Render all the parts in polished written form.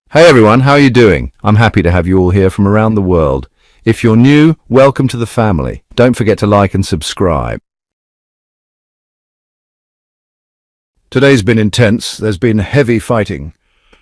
Hey everyone, how are you doing? I'm happy to have you all here from around the world. If you're new, welcome to the family. Don't forget to like and subscribe. Today's been intense. There's been heavy fighting.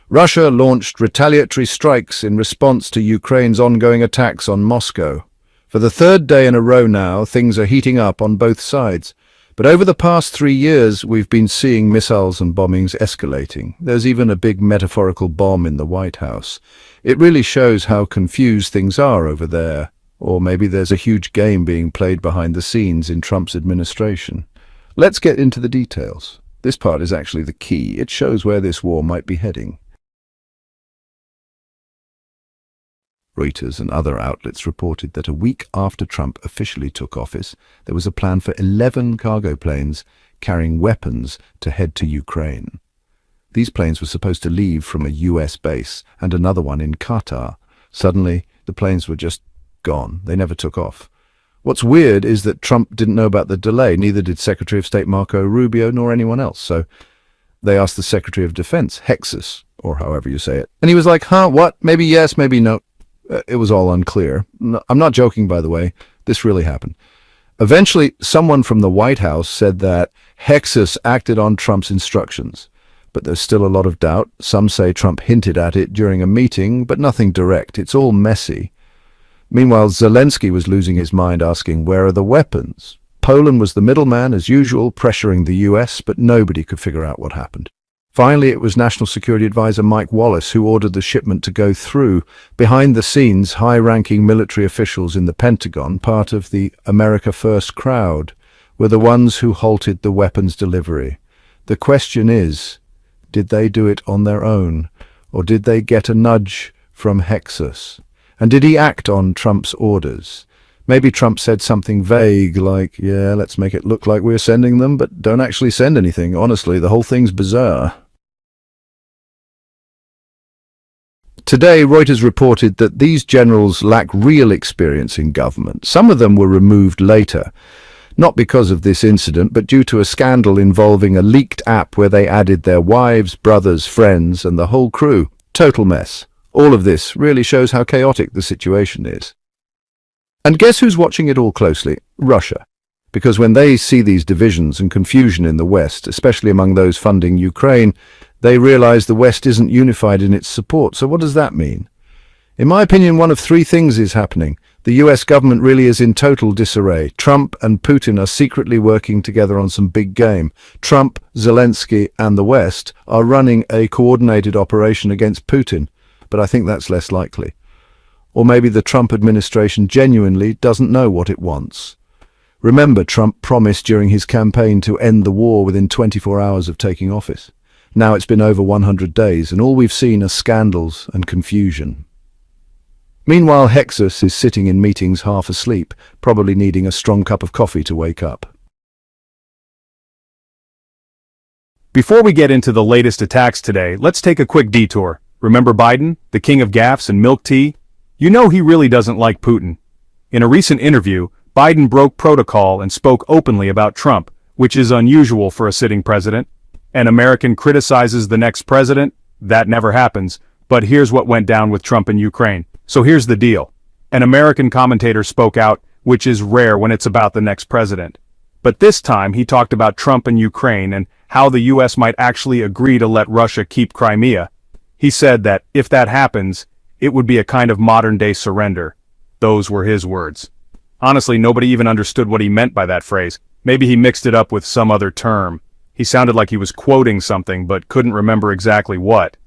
Russia launched retaliatory strikes in response to Ukraine's ongoing attacks on Moscow. For the third day in a row now, things are heating up on both sides. But over the past 3 years, we've been seeing missiles and bombings escalating. There's even a big metaphorical bomb in the White House. It really shows how confused things are over there. Or maybe there's a huge game being played behind the scenes in Trump's administration. Let's get into the details. This part is actually the key. It shows where this war might be heading. Reuters and other outlets reported that a week after Trump officially took office, there was a plan for 11 cargo planes carrying weapons to head to Ukraine. These planes were supposed to leave from a US base and another one in Qatar. Suddenly, the planes were just gone. They never took off. What's weird is that Trump didn't know about the delay, neither did Secretary of State Marco Rubio nor anyone else. So they asked the Secretary of Defense, Hexus, or however you say it. And he was like, what? Maybe yes, maybe no. It was all unclear. I'm not joking, by the way. This really happened. Eventually, someone from the White House said that Hexus acted on Trump's instructions. But there's still a lot of doubt. Some say Trump hinted at it during a meeting, but nothing direct. It's all messy. Meanwhile, Zelensky was losing his mind, asking, where are the weapons? Poland was the middleman, as usual, pressuring the US, but nobody could figure out what happened. Finally, it was National Security Advisor Mike Wallace who ordered the shipment to go through. Behind the scenes, high-ranking military officials in the Pentagon, part of the America First crowd, were the ones who halted the weapons delivery. The question is, did they do it on their own, or did they get a nudge from Hexus? And did he act on Trump's orders? Maybe Trump said something vague like, yeah, let's make it look like we're sending them, but don't actually send anything. Honestly, the whole thing's bizarre. Today, Reuters reported that these generals lack real experience in government. Some of them were removed later, not because of this incident, but due to a scandal involving a leaked app where they added their wives, brothers, friends, and the whole crew. Total mess. All of this really shows how chaotic the situation is. And guess who's watching it all closely? Russia. Because when they see these divisions and confusion in the West, especially among those funding Ukraine, they realize the West isn't unified in its support. So what does that mean? In my opinion, one of three things is happening. The US government really is in total disarray. Trump and Putin are secretly working together on some big game. Trump, Zelensky, and the West are running a coordinated operation against Putin, but I think that's less likely. Or maybe the Trump administration genuinely doesn't know what it wants. Remember, Trump promised during his campaign to end the war within 24 hours of taking office. Now it's been over 100 days, and all we've seen are scandals and confusion. Meanwhile, Hexus is sitting in meetings half asleep, probably needing a strong cup of coffee to wake up. Before we get into the latest attacks today, let's take a quick detour. Remember Biden, the king of gaffes and milk tea? You know he really doesn't like Putin. In a recent interview, Biden broke protocol and spoke openly about Trump, which is unusual for a sitting president. An American criticizes the next president? That never happens. But here's what went down with Trump and Ukraine. So here's the deal. An American commentator spoke out, which is rare when it's about the next president. But this time he talked about Trump and Ukraine and how the US might actually agree to let Russia keep Crimea. He said that if that happens, it would be a kind of modern-day surrender. Those were his words. Honestly, nobody even understood what he meant by that phrase. Maybe he mixed it up with some other term. He sounded like he was quoting something, but couldn't remember exactly what.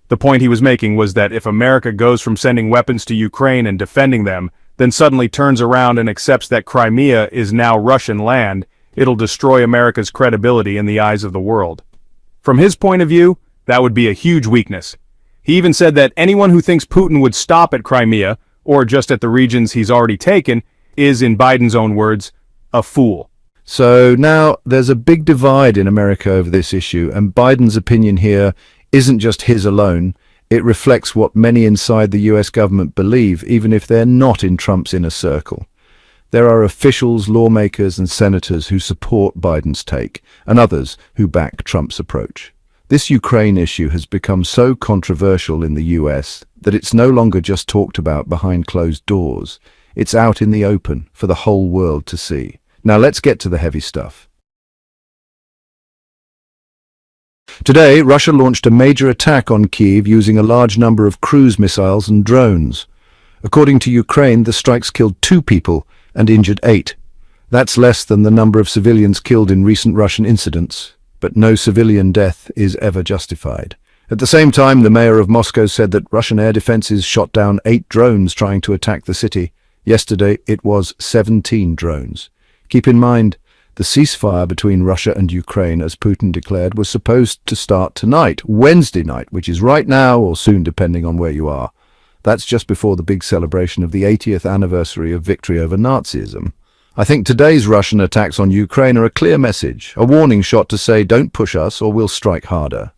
The point he was making was that if America goes from sending weapons to Ukraine and defending them, then suddenly turns around and accepts that Crimea is now Russian land, it'll destroy America's credibility in the eyes of the world. From his point of view, that would be a huge weakness. He even said that anyone who thinks Putin would stop at Crimea, or just at the regions he's already taken, is, in Biden's own words, a fool. So now there's a big divide in America over this issue, and Biden's opinion here isn't just his alone. It reflects what many inside the US government believe, even if they're not in Trump's inner circle. There are officials, lawmakers, and senators who support Biden's take, and others who back Trump's approach. This Ukraine issue has become so controversial in the US that it's no longer just talked about behind closed doors. It's out in the open for the whole world to see. Now let's get to the heavy stuff. Today, Russia launched a major attack on Kyiv using a large number of cruise missiles and drones. According to Ukraine, the strikes killed 2 people and injured 8. That's less than the number of civilians killed in recent Russian incidents, but no civilian death is ever justified. At the same time, the mayor of Moscow said that Russian air defenses shot down 8 drones trying to attack the city. Yesterday, it was 17 drones. Keep in mind, the ceasefire between Russia and Ukraine, as Putin declared, was supposed to start tonight, Wednesday night, which is right now or soon depending on where you are. That's just before the big celebration of the 80th anniversary of victory over Nazism. I think today's Russian attacks on Ukraine are a clear message, a warning shot to say don't push us or we'll strike harder.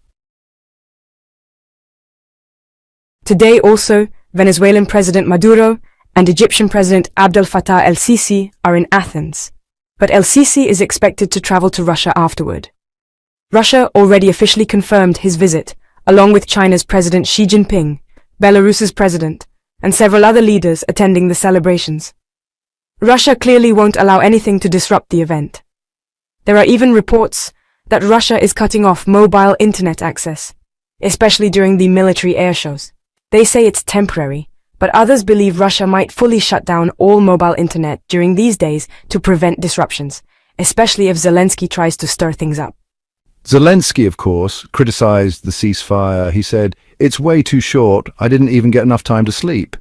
Today also, Venezuelan President Maduro and Egyptian President Abdel Fattah el-Sisi are in Athens. But el-Sisi is expected to travel to Russia afterward. Russia already officially confirmed his visit, along with China's President Xi Jinping, Belarus's president, and several other leaders attending the celebrations. Russia clearly won't allow anything to disrupt the event. There are even reports that Russia is cutting off mobile internet access, especially during the military air shows. They say it's temporary, but others believe Russia might fully shut down all mobile internet during these days to prevent disruptions, especially if Zelensky tries to stir things up. Zelensky, of course, criticized the ceasefire. He said, "It's way too short. I didn't even get enough time to sleep."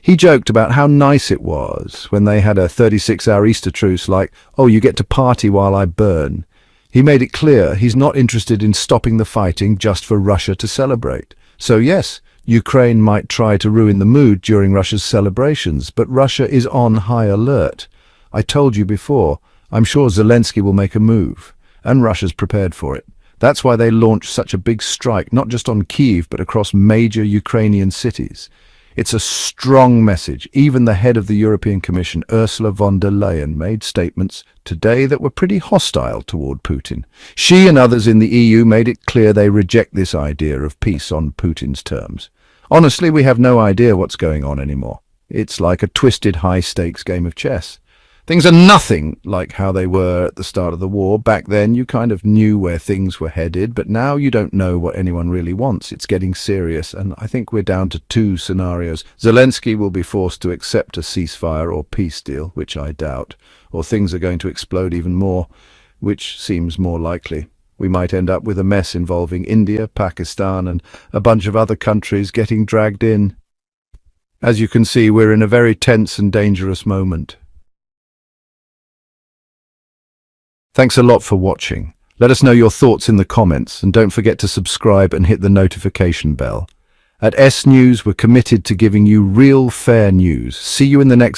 He joked about how nice it was when they had a 36-hour Easter truce, like, "Oh, you get to party while I burn." He made it clear he's not interested in stopping the fighting just for Russia to celebrate. So yes, Ukraine might try to ruin the mood during Russia's celebrations, but Russia is on high alert. I told you before, I'm sure Zelensky will make a move, and Russia's prepared for it. That's why they launched such a big strike, not just on Kyiv, but across major Ukrainian cities. It's a strong message. Even the head of the European Commission, Ursula von der Leyen, made statements today that were pretty hostile toward Putin. She and others in the EU made it clear they reject this idea of peace on Putin's terms. Honestly, we have no idea what's going on anymore. It's like a twisted high-stakes game of chess. Things are nothing like how they were at the start of the war. Back then, you kind of knew where things were headed, but now you don't know what anyone really wants. It's getting serious, and I think we're down to 2 scenarios. Zelensky will be forced to accept a ceasefire or peace deal, which I doubt, or things are going to explode even more, which seems more likely. We might end up with a mess involving India, Pakistan, and a bunch of other countries getting dragged in. As you can see, we're in a very tense and dangerous moment. Thanks a lot for watching. Let us know your thoughts in the comments, and don't forget to subscribe and hit the notification bell. At S News, we're committed to giving you real, fair news. See you in the next